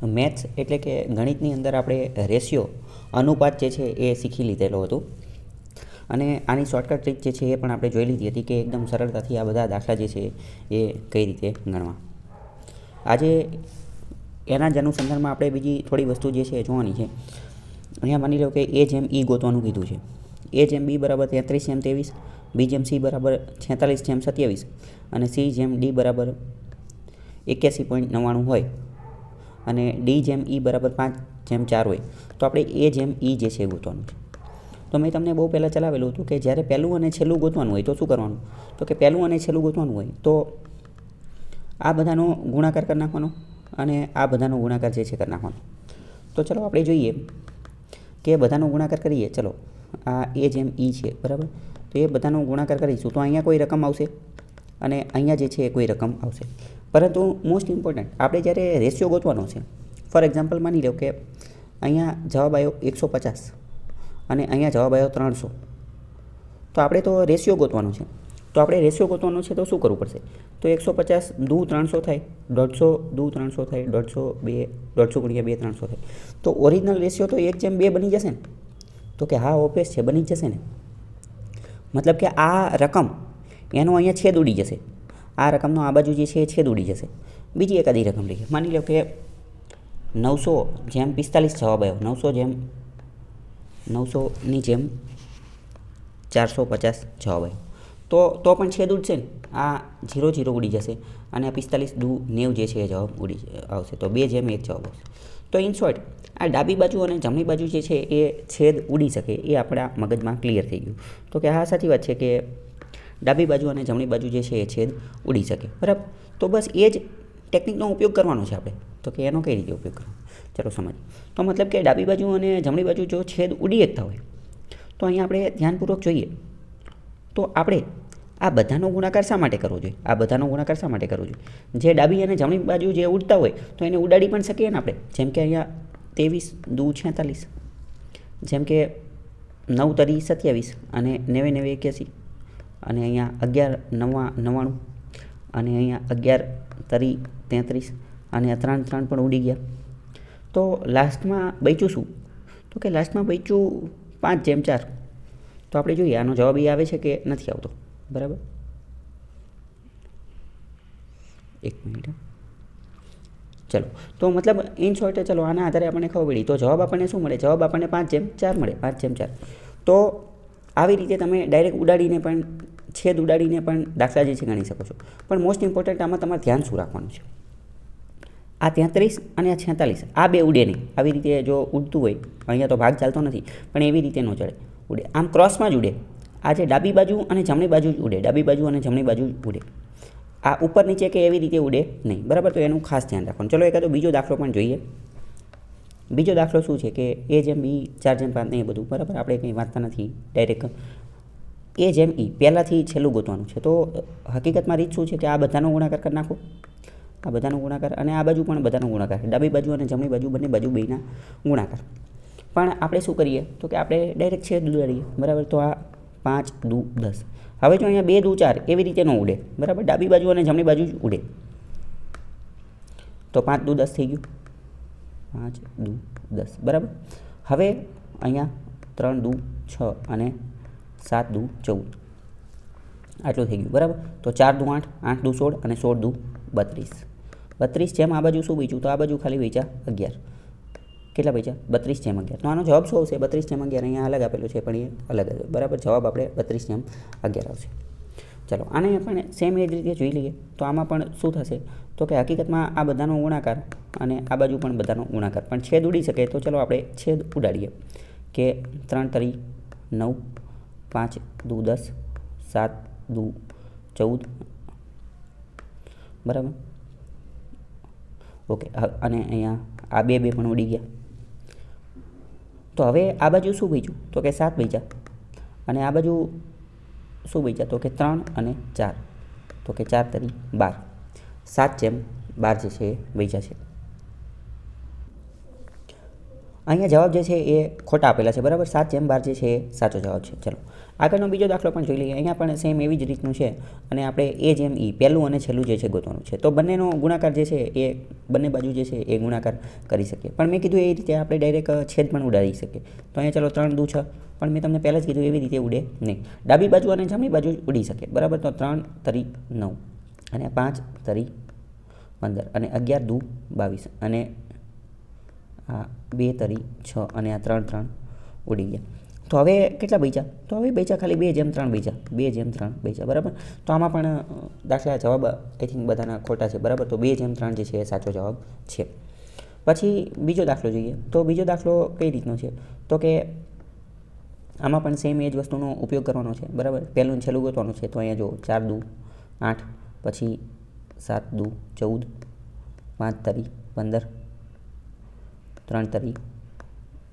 Maths એટલે કે ગણિતની અંદર આપણે રેશિયો અનુપાત જે છે એ શીખી લીધેલો હતો અને આની શોર્ટકટ ટ્રીક જે છે એ પણ આપણે જોઈ લીધી હતી કે એકદમ સરળતાથી આ બધા દાખલા જે છે એ કઈ રીતે ગણવા. આજે એના જ અનુસંધાનમાં આપણે બીજી થોડી વસ્તુ જે છે એ જોવાની છે. અહીંયા માની લો કે એ જેમ ઈ ગોતવાનું કીધું છે. એ જેમ બી બરાબર 33/23, બી જેમ સી બરાબર 46/27 અને સી જેમ ડી બરાબર 81.99 હોય અને ડી જેમ ઈ બરાબર 5/4 હોય તો આપણે એ જેમ ઈ જે છે એ ગોતવાનું છે. તો મેં તમને બહુ પહેલાં ચલાવેલું હતું કે જ્યારે પહેલું અને છેલ્લું ગોતવાનું હોય તો શું કરવાનું, તો કે પહેલું અને છેલ્લું ગોતવાનું હોય તો આ બધાનો ગુણાકાર કરી નાખવાનો અને આ બધાનો ગુણાકાર જે છે કરી નાખવાનો. તો ચલો આપણે જોઈએ કે બધાનો ગુણાકાર કરીએ. ચલો આ એ જેમ ઈ છે બરાબર, તો એ બધાનો ગુણાકાર કરીશું તો અહીંયા કોઈ રકમ આવશે અને અહીંયા જે છે એ કોઈ રકમ આવશે. પરંતુ મોસ્ટ ઇમ્પોર્ટન્ટ આપણે જ્યારે રેશિયો ગોતવાનો છે, ફોર એક્ઝામ્પલ માની લો કે અહીંયા જવાબ આવ્યો 150 અને અહીંયા જવાબ આવ્યો 300, તો આપણે તો રેશિયો ગોતવાનો છે. તો આપણે રેશિયો ગોતવાનો છે તો શું કરવું પડશે, તો 150 દૂ 300 થાય, 150 દૂ 300 થાય, 150 × 2 300 થાય. તો ઓરિજિનલ રેશિયો તો 1/2 બની જશે ને, તો કે હા ઓપેસ છે, બની જ જશે ને. મતલબ કે આ રકમ એનો અહીંયા છેદ ઉડી જશે, આ રકમનો આ બાજુ જે છે એ છેદ ઉડી જશે. બીજી એકાદી રકમ લઈએ, માની લો કે 900/45 જવાબ આવ્યો, 900/450 જવાબ આવ્યો, તો પણ છેદ ઉડશે ને, આ 0 0 ઉડી જશે અને આ 45 દૂ 90 જે છે એ જવાબ ઉડી આવશે, તો 2/1 જવાબ આવશે. તો ઇન શોર્ટ આ ડાબી બાજુ અને જમણી બાજુ જે છે એ છેદ ઉડી શકે એ આપણા મગજમાં ક્લિયર થઈ ગયું. તો કે હા સાચી વાત છે કે ડાબી બાજુ અને જમણી બાજુ જે છે એ છેદ ઉડી શકે, બરાબર. તો બસ એ જ ટેકનિકનો ઉપયોગ કરવાનો છે આપણે. તો કે એનો કઈ રીતે ઉપયોગ કરવાનો, ચલો સમજીએ. તો મતલબ કે ડાબી બાજુ અને જમણી બાજુ જો છેદ ઉડી શકતા હોય તો અહીંયા આપણે ધ્યાનપૂર્વક જોઈએ તો આપણે આ બધાનો ગુણાકાર શા માટે કરવો જોઈએ, આ બધાનો ગુણાકાર શા માટે કરવો જોઈએ. જે ડાબી અને જમણી બાજુ જે ઉડતા હોય તો એને ઉડાડી પણ શકીએ ને આપણે. જેમ કે અહીંયા 23 દૂ 46, જેમ કે 9 તરી 27 અને 90 90 81 અને અહીંયા 11 9 99 અને અહીંયા 11 તરી 33 અને આ 3 3 પણ ઉડી ગયા. તો લાસ્ટમાં બચ્યું શું, તો કે લાસ્ટમાં બચ્યું 5/4. તો આપણે જોઈએ આનો જવાબ એ આવે છે કે નથી આવતો, બરાબર. એક મિનિટ, ચલો. તો મતલબ ઇન શોર્ટ ચલો આના આધારે આપણને ખબર પડી. તો જવાબ આપણને શું મળે, જવાબ આપણને 5/4 મળે, 5/4. તો આવી રીતે તમે ડાયરેક્ટ ઉડાડીને પણ છેદ ઉડાડીને પણ દાખલા જે છે ગણી શકો છો. પણ મોસ્ટ ઇમ્પોર્ટન્ટ આમાં તમારે ધ્યાન શું રાખવાનું છે, આ 33 અને આ 46 આ બે ઉડે નહીં. આવી રીતે જો ઉડતું હોય, અહીંયા તો ભાગ ચાલતો નથી પણ એવી રીતે ન ચડે, ઉડે આમ ક્રોસમાં જ ઉડે. આ જે ડાબી બાજુ અને જમણી બાજુ જ ઉડે, ડાબી બાજુ અને જમણી બાજુ જ ઉડે. આ ઉપર નીચે કે એવી રીતે ઉડે નહીં, બરાબર. તો એનું ખાસ ધ્યાન રાખવાનું. ચલો એકાદો બીજો દાખલો પણ જોઈએ. બીજો દાખલો શું છે કે એ જેમ બી 4/5 ને એ બધું, બરાબર. આપણે કંઈ વાંચતા નથી, ડાયરેક્ટ એ જેમ ઈ પહેલાંથી છેલ્લું ગોતવાનું છે. તો હકીકતમાં રીત શું છે કે આ બધાનો ગુણાકાર કરી નાખો, આ બધાનો ગુણાકાર અને આ બાજુ પણ બધાનો ગુણાકાર, ડાબી બાજુ અને જમણી બાજુ બંને બાજુ બેના ગુણાકાર. પણ આપણે શું કરીએ તો કે આપણે ડાયરેક્ટ છેદ ઉડાડીએ, બરાબર. તો આ 5 દૂ 10. હવે જો અહીંયા 2 દૂ 4 એવી રીતે ન ઉડે, બરાબર. ડાબી બાજુ અને જમણી બાજુ જ ઉડે. તો 5 દૂ 10 થઈ ગયું, 5 દૂ 10, બરાબર. હવે અહીંયા 3 દૂ 6 અને 7 દૂ 14 આટલું થઈ ગયું, બરાબર. તો 4 દૂ 8, 8 દૂ 16 અને 16 દૂ 32. 32 જેમ આ બાજુ શું બચ્યું, તો આ બાજુ ખાલી બચ્યા 11. કેટલા બચ્યા, 32/11. તો આનો જવાબ શું આવશે, 32/11. અહીંયા અલગ આપેલું છે પણ એ અલગ હશે, બરાબર. જવાબ આપણે 32/11 આવશે. ચલો આને પણ સેમ એ જ રીતે જોઈ લઈએ. તો આમાં પણ શું થશે, તો કે હકીકતમાં આ બધાનો ગુણાકાર અને આ બાજુ પણ બધાનો ગુણાકાર, પણ છેદ ઉડી શકે. તો ચલો આપણે છેદ ઉડાડીએ કે 3 તરી 9, 5 દૂ 10, 7 દૂ 14, બરાબર. ઓકે. અને અહીંયા આ બે પણ ઉડી ગયા. તો હવે આ બાજુ શું બચ્યું, તો કે 7 બચ્યા અને આ બાજુ શું બચ્યા, તો કે 3 અને 4. તો કે 4 તરી 12, 7/12 જે છે એ બચ્યા છે. અહીંયા જવાબ જે છે એ ખોટા આપેલા છે, બરાબર. 7/12 જે છે એ સાચો જવાબ છે. ચલો આગળનો બીજો દાખલો પણ જોઈ લઈએ. અહીંયા પણ સેમ એવી જ રીતનું છે અને આપણે A/E પહેલું અને છેલ્લું જે છે ગોતવાનું છે. તો બંનેનો ગુણાકાર જે છે એ બંને બાજુ જે છે એ ગુણાકાર કરી શકીએ. પણ મેં કીધું એ રીતે આપણે ડાયરેક્ટ છેદ પણ ઉડાડી શકીએ. તો અહીંયા ચલો 3 દુ 6, પણ મેં તમને પહેલાં જ કીધું એવી રીતે ઉડે નહીં. ડાબી બાજુ અને જમણી બાજુ ઉડી શકે, બરાબર. તો 3 તરી 9 અને 5 તરી 15 અને 11 દુ 22 અને આ 2 તરી 6 અને આ 3 ઉડી ગયા. તો હવે કેટલા બચ્યા? તો હવે બચ્યા ખાલી 2/3 બચ્યા, 2/3 બચ્યા, બરાબર. તો આમાં પણ દાખલા જવાબ આઈ થિંક બધાના ખોટા છે, બરાબર. તો 2/3 જે છે એ સાચો જવાબ છે. પછી બીજો દાખલો જોઈએ. તો બીજો દાખલો કઈ રીતનો છે? તો કે આમાં પણ સેમ એ જ વસ્તુનો ઉપયોગ કરવાનો છે, બરાબર. પહેલું ને છેલ્લું ગોતવાનું છે. તો અહીંયા જો 4 દુ 8, પછી 7 દુ 14, 5 તરી 15, 3 તરી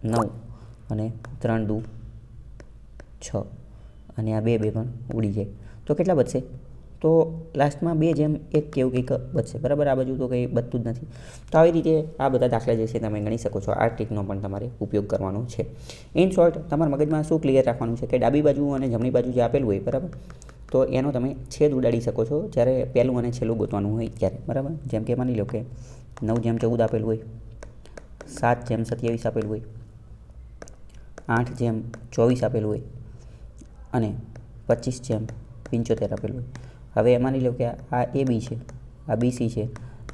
9 અને 3 દુ 6 અને આ 2 પણ ઉડી જાય. તો કેટલા બચશે? તો લાસ્ટમાં 2/1 કેવું કંઈક બચશે, બરાબર. આ બાજુ તો કંઈ બચતું જ નથી. તો આવી રીતે આ બધા દાખલા જે છે તમે ગણી શકો છો. આ ટ્રીકનો પણ તમારે ઉપયોગ કરવાનો છે. ઇન શોર્ટ તમારા મગજમાં શું ક્લિયર રાખવાનું છે કે ડાબી બાજુ અને જમણી બાજુ જે આપેલું હોય, બરાબર, તો એનો તમે છેદ ઉડાડી શકો છો જ્યારે પહેલું અને છેલ્લું ગોતવાનું હોય ત્યારે, બરાબર. જેમ કે માની લો કે 9/14 આપેલું હોય, 7/27 આપેલું હોય, 8/24 આપેલું હોય અને 25/75 આપેલું હોય. હવે માની લો કે આ AB છે, આ BC છે,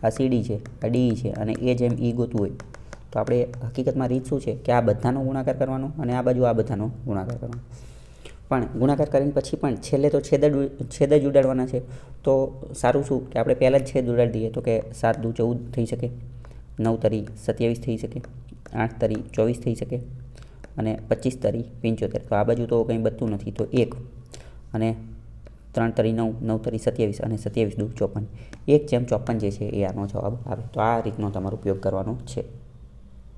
આ CD છે, આ DE છે અને A/E ગોતવું હોય તો આપણે હકીકતમાં રીત શું છે કે આ બધાનો ગુણાકાર કરવાનો અને આ બાજુ આ બધાનો ગુણાકાર કરવાનો. પણ ગુણાકાર કરીને પછી પણ છેલ્લે તો છેદ જ ઉડાડવાના છે. તો સારું શું કે આપણે પહેલાં જ છેદ ઉડાડી દઈએ. તો કે 7 દુ 14 થઈ શકે, 9 તરી 27 થઈ શકે, 8 તરી 24 થઈ શકે અને 25 તરી 75. તો આ બાજુ તો કંઈ બચતું નથી. તો 1 અને 3 તરી 9, 9 તરી 27 અને 27 દુ 54. 1/54 જે છે એ આનો જવાબ આવે. તો આ રીતનો તમારો ઉપયોગ કરવાનો છે.